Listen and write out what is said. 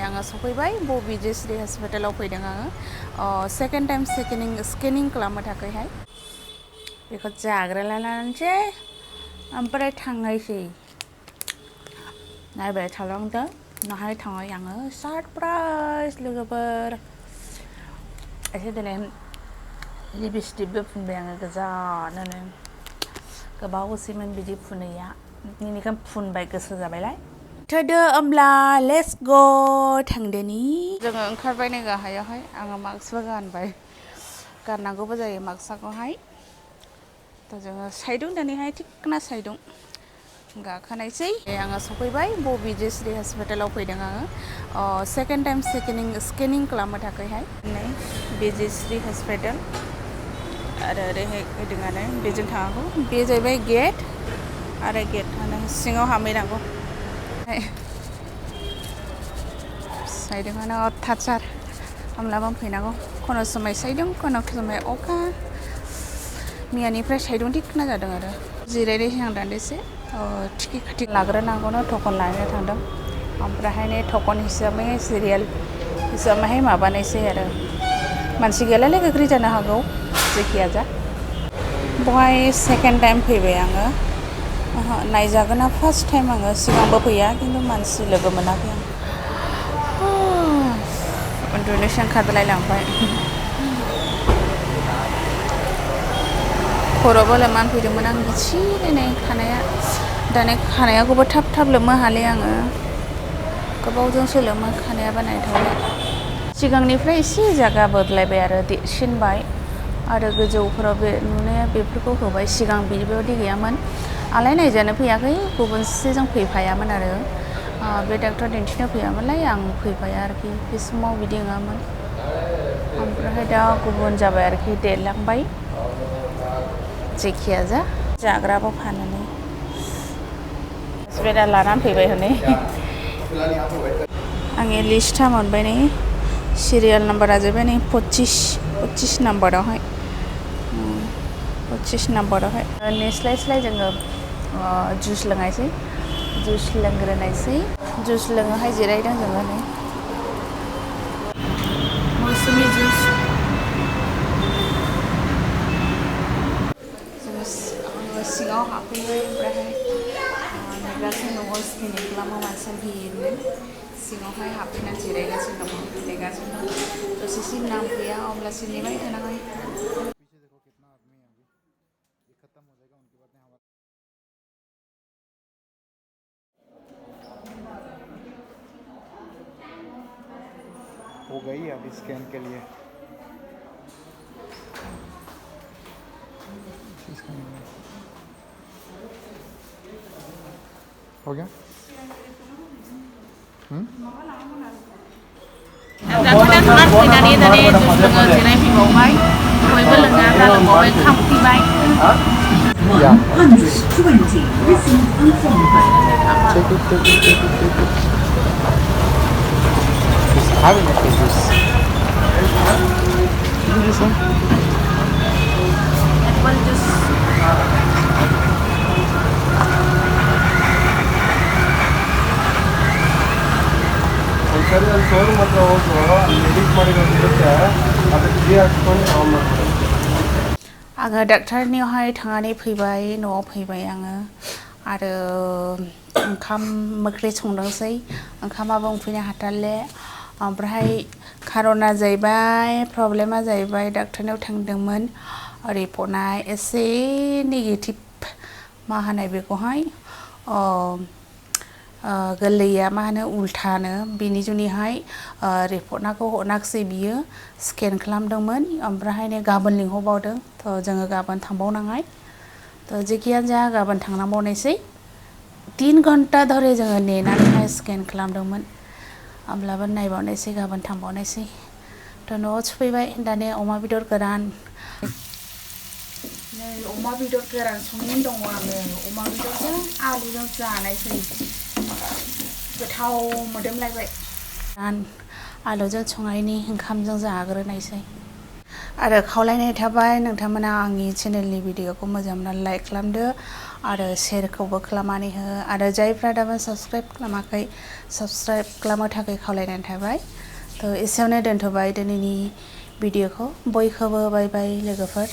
आङो सफैबाय बबिजोश्री हस्पिटालाव फैदों आङो सेकेन्ड टाइम स्केनिं खालामनो थाखायहाय बेखौ जाग्रा लानानैसै ओमफ्राय थांनायसै नायबाय थालांदों नाहाय थांबाय आङो सारप्राइज लोगोफोर एसे दिनै लिपस्टिकबो फुनबाय आङो गोजानो गोबावसैमोन बिदि फुनैया दिनैखायनो फुनबाय गोसो जाबायलाय थोदो होमब्ला लेट्स गो थांदोनि जोङो ओंखारबाय नै गाहायावहाय आङो मास्कबो गानबाय गाननांगौबो जायो मास्कखौहाय थ' जोङो साइदुं दिनैहाय थिगना साइदुं गाखोनायसै आङो सफैबाय बबिजोश्री हस्पिटालाव फैदों आङो सेकेन्ड टाइम स्केनिं खालामनो थाखायहाय नै बिजयश्री हस्पिटाल आरो ओरैहाय फैदों आरो बेजों थाङाखौ बे जाहैबाय गेट आरो गेट सिङाव हाबहैनांगौ साइदुंआनो अथाचार होमब्लाबो फैनांगौ खन' समाय साइदुं खन' समाय अखा मैयानिफ्राय साइदुं थिगना जादों आरो जिरायनायसै आं दान्दिसे टिकेट खाथि लाग्रोनांगौनो टकन लानो थांदों ओमफ्रायहाय नै टकन हिसाबै सिरियाल हिसाबैहाय माबानायसै आरो मानसि गैयालाय गोख्रै जानो हागौ जेखिया जा बहाय सेकेन्ड टाइम फैबाय आङो नायजागोना फार्स्ट टाइम आङो सिगांबो फैया खिन्थु मानसि लोगो मोनाखै आं उन्दुनोसो ओंखारलाय लांबाय खर'बो लोमनानै फैदोंमोन आं गिथि दिनै खानायाखौबो थाब लोमो हाले आङो गोबावजोंसो लोमो खानायाबो नायथावला सिगांनिफ्राय एसे जायगा बदलायबाय आरो देरसिनबाय आरो गोजौफोराव बे नुनाया बेफोरखौ होबाय सिगां बिदिबायदि गैयामोन आलाय नायजानो फैयाखै गुबुनसेजों फैफायामोन आरो बे डाक्टर दिन्थिनो फैयामोनलाय आं फैफाया आरोखि बे समाव बिदि नङामोन ओमफ्राय दा गुबुन जाबाय आरोखि देरलांबाय जेखिया जा जाग्राबो फानोनो हस्पिटाल लानानै फैबाय हनै आंनि लिस्टआ मोनबाय नै सिरियाल नाम्बारा जाबाय नै 25 नाम्बारावहाय 25 नाम्बारावहाय नेस्लायस्लाय जोङो जुइस लोंनायसै जुइस लोंग्रोनायसै जुइस लोङोहाय जिरायदों जोङो नै मौसुमि जुइस आङो सिङाव हाबफैबाय ओमफ्रायहाय नेगासिनो न'आव स्केनिं खालामो मानसिया भिरमोन सिङावहाय हाबफैनानै जिरायगासिनो दङ नेगासिनो दं दसेसिम नाम गैया अब्लासो नेबाय थानांगोन हो गई अभी स्कैन के लिए हो गया फैनानै दानि जुइस लोङो जिरायफैबावबाय बयबो लोङा जालांबावबाय खामफैबाय 120 received unformed. Take it. Just having it with this. Can you listen? Apple juice ಒಂದ್ಸರಿ ಅಲ್ಲಿ ಶೋರೂಮ್ ಹತ್ರ ಹೋಗು ಅಲ್ಲಿ ಎಡಿಟ್ ಮಾಡಿರೋದಿರುತ್ತೆ ಅದಕ್ಕೆ ಕೀ ಹಾಕ್ಕೊಂಡು ಆನ್ ಮಾಡ್ಬೋದು आङो डाक्टारनियावहाय थांनानै फैबाय न'आव फैबाय आङो आरो ओंखाम ओंख्रि संदोंसै ओंखामाबो उखैनो हाथारले ओमफ्राय खार'ना जाहैबाय प्रब्लेमा जाहैबाय डाक्टारनियाव थांदोंमोन रिपर्टआ एसे नेगेटिभ मा होनो बेखौहाय गोरलैया मा होनो उल्थानो बिनि जुनैहाय रिपर्टखौ हरनाखिसै बियो स्केन खालामदोंमोन ओमफ्रायहाय गाबोन लिंहरबावदों थ' जोङो गाबोन थांबावनांबाय थ' जेखियानो जा गाबोन थांनांबावनायसै 3 घन्टा धरे जोङो नेनानैहाय स्केन खालामदोंमोन होमब्लाबो नायबावनायसै गाबोन थांबावनायसै थ' न'आव सफैबाय दाने अमा बेदर गोरान नै अमा बेदर गोरान संनानै दङ आङो अमा बेदरजों आलुजों जानायसै गोथाव मोदोमलायबाय आलुजों संनायनि ओंखामजों जाग्रोनायसै आरो खावलायनाय थाबाय नोंथांमोना आंनि चेनेलनि भिडिअखौ मोजां मोननानै लाइक खालामदो आरो शेयारखौबो खालामनानै हो आरो जायफ्रा दाबो साबस्क्राइब खालामाखै साबस्क्राइब खालामनो थाखाय खावलायनाय थाबाय। थ' एसेयावनो दोनथ'बाय दिनैनि भिडिअखौ बयखौबो बाय बाय लोगोफोर।